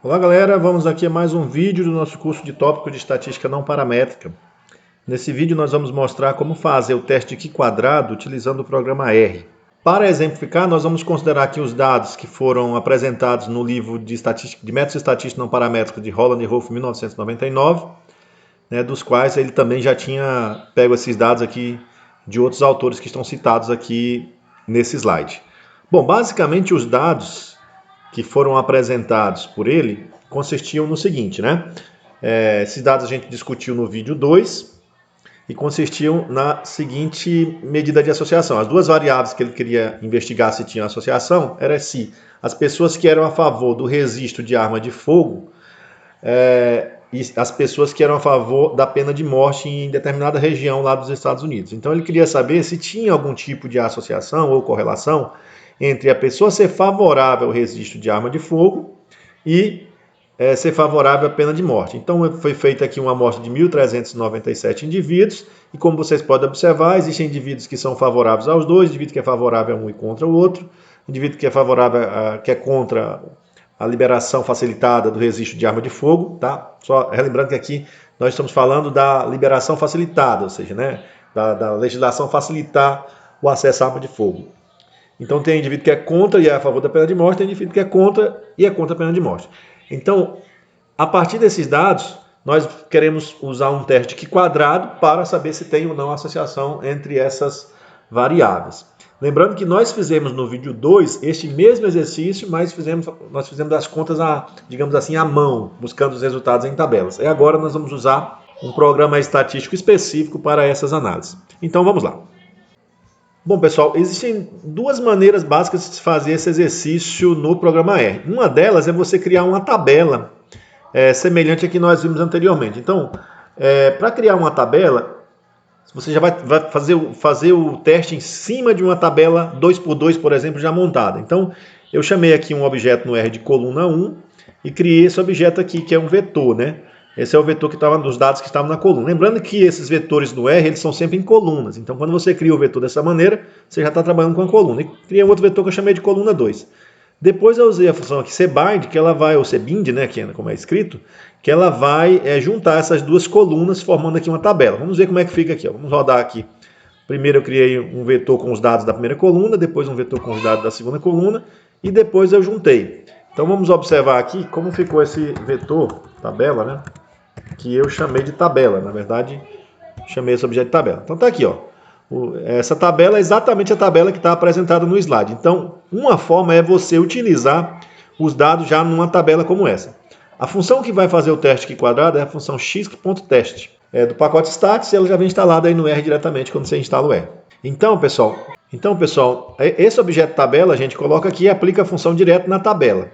Olá galera, vamos aqui a mais um vídeo do nosso curso de tópico de estatística não paramétrica. Nesse vídeo nós vamos mostrar como fazer o teste de Q² utilizando o programa R. Para exemplificar, nós vamos considerar aqui os dados que foram apresentados no livro de métodos estatísticos não paramétricos de Holland e Rolf, 1999, dos quais ele também já tinha pego esses dados aqui de outros autores que estão citados aqui nesse slide. Bom, basicamente os dados que foram apresentados por ele consistiam no seguinte, esses dados a gente discutiu no vídeo 2 e consistiam na seguinte medida de associação. As duas variáveis que ele queria investigar se tinham associação era se as pessoas que eram a favor do registro de arma de fogo e as pessoas que eram a favor da pena de morte em determinada região lá dos Estados Unidos. Então ele queria saber se tinha algum tipo de associação ou correlação entre a pessoa ser favorável ao registro de arma de fogo e ser favorável à pena de morte. Então foi feita aqui uma amostra de 1.397 indivíduos e como vocês podem observar, existem indivíduos que são favoráveis aos dois, indivíduo que é favorável a um e contra o outro, indivíduo que é favorável que é contra a liberação facilitada do registro de arma de fogo, tá? Só relembrando que aqui nós estamos falando da liberação facilitada, ou seja, da legislação facilitar o acesso à arma de fogo. Então tem indivíduo que é contra e é a favor da pena de morte, tem indivíduo que é contra e é contra a pena de morte. Então, a partir desses dados, nós queremos usar um teste de Q² para saber se tem ou não associação entre essas variáveis. Lembrando que nós fizemos no vídeo 2 este mesmo exercício, mas nós fizemos as contas, digamos assim, à mão, buscando os resultados em tabelas. E agora nós vamos usar um programa estatístico específico para essas análises. Então vamos lá. Bom, pessoal, existem duas maneiras básicas de se fazer esse exercício no programa R. Uma delas é você criar uma tabela semelhante à que nós vimos anteriormente. Então, para criar uma tabela, você já vai fazer o teste em cima de uma tabela 2x2, por exemplo, já montada. Então, eu chamei aqui um objeto no R de coluna 1 e criei esse objeto aqui, que é um vetor, Esse é o vetor que estava dos dados que estavam na coluna. Lembrando que esses vetores do R, eles são sempre em colunas. Então, quando você cria o vetor dessa maneira, você já está trabalhando com a coluna. E criei um outro vetor que eu chamei de coluna 2. Depois eu usei a função aqui cbind, que ela vai, ou cbind, que é como é escrito, que ela vai juntar essas duas colunas, formando aqui uma tabela. Vamos ver como é que fica aqui. Vamos rodar aqui. Primeiro eu criei um vetor com os dados da primeira coluna, depois um vetor com os dados da segunda coluna, e depois eu juntei. Então vamos observar aqui como ficou esse vetor, tabela, que eu chamei de tabela. Na verdade, chamei esse objeto de tabela. Então tá aqui, essa tabela é exatamente a tabela que está apresentada no slide. Então, uma forma é você utilizar os dados já numa tabela como essa. A função que vai fazer o teste Q² é a função x.test. É do pacote stats e ela já vem instalada aí no R diretamente quando você instala o R. Então, pessoal, esse objeto tabela a gente coloca aqui e aplica a função direto na tabela.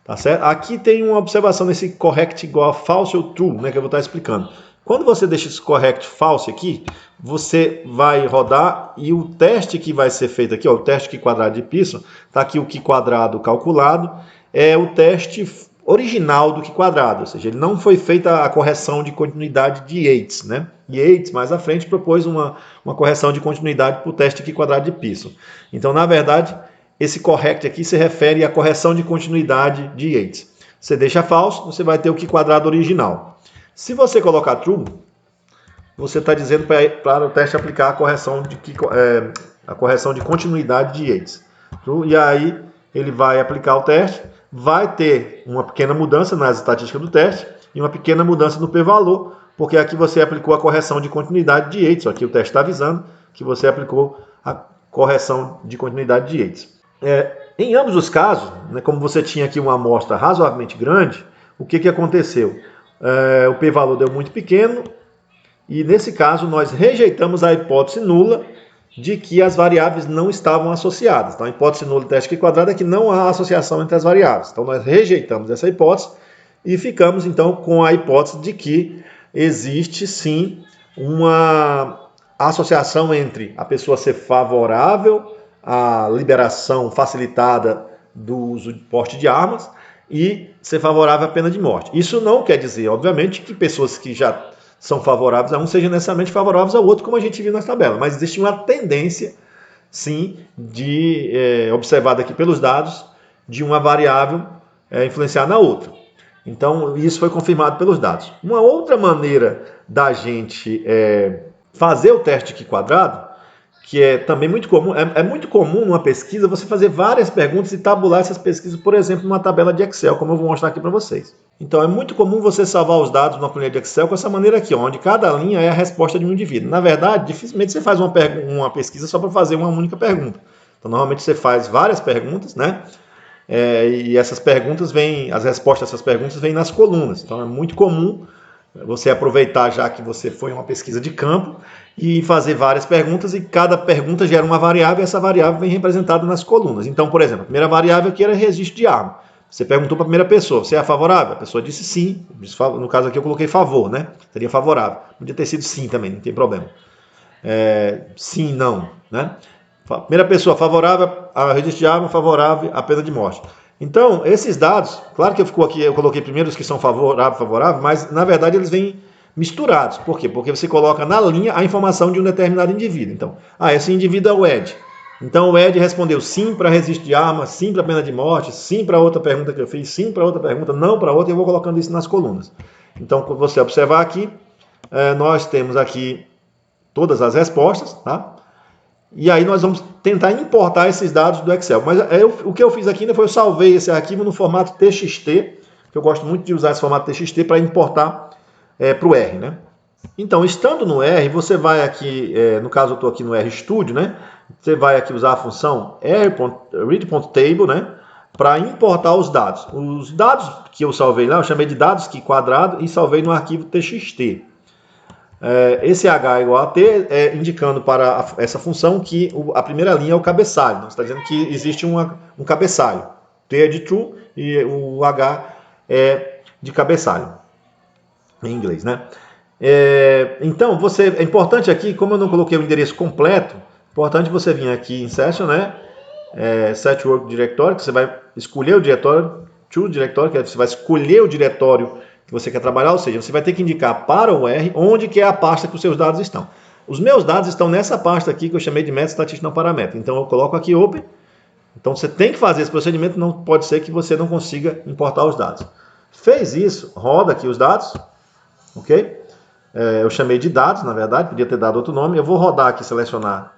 Tá certo? Aqui tem uma observação nesse correct igual a false ou true, que eu vou estar explicando. Quando você deixa esse correct false aqui, você vai rodar e o teste que vai ser feito aqui, o teste Q² de Pearson, está aqui o Q² calculado, é o teste original do Q², ou seja, ele não foi feita a correção de continuidade de Yates, Yates, mais à frente, propôs uma correção de continuidade para o teste Q² de Pearson. Então, na verdade, esse correct aqui se refere à correção de continuidade de Yates. Você deixa false, você vai ter o Q² original. Se você colocar true, você está dizendo para o teste aplicar a correção de continuidade de Yates. E aí ele vai aplicar o teste, vai ter uma pequena mudança nas estatísticas do teste e uma pequena mudança no p-valor, porque aqui você aplicou a correção de continuidade de Yates. Aqui o teste está avisando que você aplicou a correção de continuidade de Yates. Em ambos os casos, como você tinha aqui uma amostra razoavelmente grande, o que aconteceu? O p-valor deu muito pequeno e, nesse caso, nós rejeitamos a hipótese nula de que as variáveis não estavam associadas. Então, a hipótese nula do teste Q² é que não há associação entre as variáveis. Então, nós rejeitamos essa hipótese e ficamos, então, com a hipótese de que existe, sim, uma associação entre a pessoa ser favorável à liberação facilitada do uso de porte de armas e ser favorável à pena de morte. Isso não quer dizer, obviamente, que pessoas que já são favoráveis a um sejam necessariamente favoráveis ao outro, como a gente viu nas tabelas, mas existe uma tendência, sim, observada aqui pelos dados, de uma variável influenciar na outra. Então, isso foi confirmado pelos dados. Uma outra maneira da gente fazer o teste de Q quadrado, que é também muito comum, é muito comum numa pesquisa você fazer várias perguntas e tabular essas pesquisas, por exemplo, numa tabela de Excel, como eu vou mostrar aqui para vocês. Então, é muito comum você salvar os dados numa planilha de Excel com essa maneira aqui, onde cada linha é a resposta de um indivíduo. Na verdade, dificilmente você faz uma pesquisa só para fazer uma única pergunta. Então, normalmente você faz várias perguntas, né? E essas perguntas vêm, as respostas dessas perguntas vêm nas colunas. Então, é muito comum você aproveitar, já que você foi uma pesquisa de campo, e fazer várias perguntas, e cada pergunta gera uma variável, e essa variável vem representada nas colunas. Então, por exemplo, a primeira variável aqui era registro de arma. Você perguntou para a primeira pessoa, você é favorável? A pessoa disse sim. No caso aqui eu coloquei favor, né? Seria favorável. Podia ter sido sim também, não tem problema. Sim, não, né? Primeira pessoa, favorável a registro de arma, favorável à pena de morte. Então, esses dados, claro que eu coloquei primeiro os que são favorável, mas na verdade eles vêm misturados. Por quê? Porque você coloca na linha a informação de um determinado indivíduo. Então, esse indivíduo é o Ed. Então, o Ed respondeu sim para registro de arma, sim para pena de morte, sim para outra pergunta que eu fiz, sim para outra pergunta, não para outra, e eu vou colocando isso nas colunas. Então, quando você observar aqui, nós temos aqui todas as respostas, tá? E aí nós vamos tentar importar esses dados do Excel. Mas o que eu fiz aqui ainda foi eu salvei esse arquivo no formato TXT, que eu gosto muito de usar esse formato TXT para importar para o R, né? Então, estando no R, você vai aqui, no caso eu estou aqui no RStudio, né? Você vai aqui usar a função read.table, né? Para importar os dados. Os dados que eu salvei lá, eu chamei de dados Q quadrado e salvei no arquivo TXT. Esse H igual a T indicando para essa função que a primeira linha é o cabeçalho. Então, está dizendo que existe um cabeçalho. T é de true e o H é de cabeçalho, em inglês, né? Então, é importante aqui, como eu não coloquei o endereço completo, importante você vir aqui em Session, né? Set Work Directory, que você vai escolher o diretório, choose diretório, que você vai escolher o diretório que você quer trabalhar, ou seja, você vai ter que indicar para o R onde que é a pasta que os seus dados estão. Os meus dados estão nessa pasta aqui que eu chamei de método estatístico não paramétrico. Então eu coloco aqui Open. Então você tem que fazer esse procedimento, não pode ser que você não consiga importar os dados. Fez isso, roda aqui os dados, ok? Eu chamei de dados, na verdade, podia ter dado outro nome. Eu vou rodar aqui, selecionar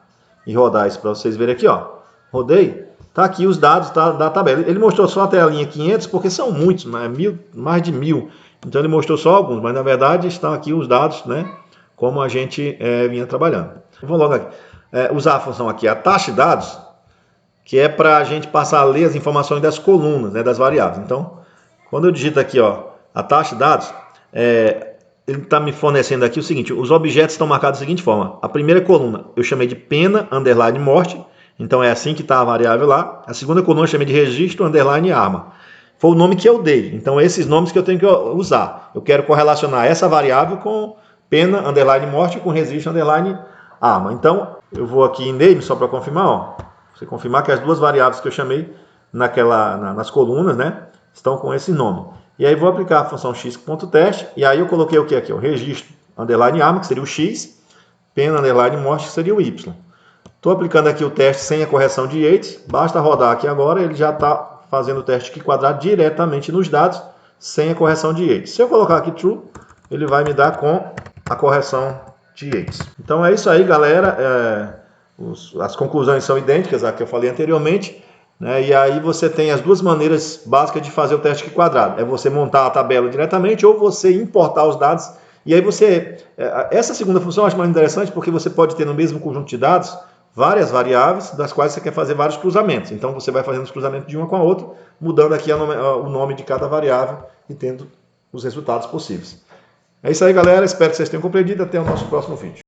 e rodar isso para vocês verem aqui, ó. Rodei. Tá aqui os dados da tabela. Ele mostrou só até a linha 500, porque são muitos, mais de 1000. Então ele mostrou só alguns, mas na verdade estão aqui os dados, né? Como a gente vinha trabalhando. Vou logo aqui. Usar a função aqui, a taxa de dados, que é para a gente passar a ler as informações das colunas, né, das variáveis. Então, quando eu digito aqui, ó, a taxa de dados, ele está me fornecendo aqui o seguinte: os objetos estão marcados da seguinte forma. A primeira coluna eu chamei de pena, underline, morte. Então é assim que está a variável lá. A segunda coluna eu chamei de registro, underline, arma. Foi o nome que eu dei. Então esses nomes que eu tenho que usar. Eu quero correlacionar essa variável com pena, underline, morte, com registro, underline, arma. Então eu vou aqui em name só para confirmar. Ó. Você confirmar que as duas variáveis que eu chamei nas colunas, né, estão com esse nome. E aí vou aplicar a função x.teste. E aí eu coloquei o que aqui? O registro, underline, arma, que seria o x. Pena, underline, morte, que seria o y. Estou aplicando aqui o teste sem a correção de Yates. Basta rodar aqui agora, ele já está fazendo o teste Q quadrado diretamente nos dados, sem a correção de Yates. Se eu colocar aqui true, ele vai me dar com a correção de Yates. Então é isso aí, galera. As conclusões são idênticas às que eu falei anteriormente. Né? E aí você tem as duas maneiras básicas de fazer o teste Q quadrado. É você montar a tabela diretamente ou você importar os dados. E aí essa segunda função eu acho mais interessante porque você pode ter no mesmo conjunto de dados várias variáveis, das quais você quer fazer vários cruzamentos. Então, você vai fazendo os cruzamentos de uma com a outra, mudando aqui o nome de cada variável e tendo os resultados possíveis. É isso aí, galera. Espero que vocês tenham compreendido. Até o nosso próximo vídeo.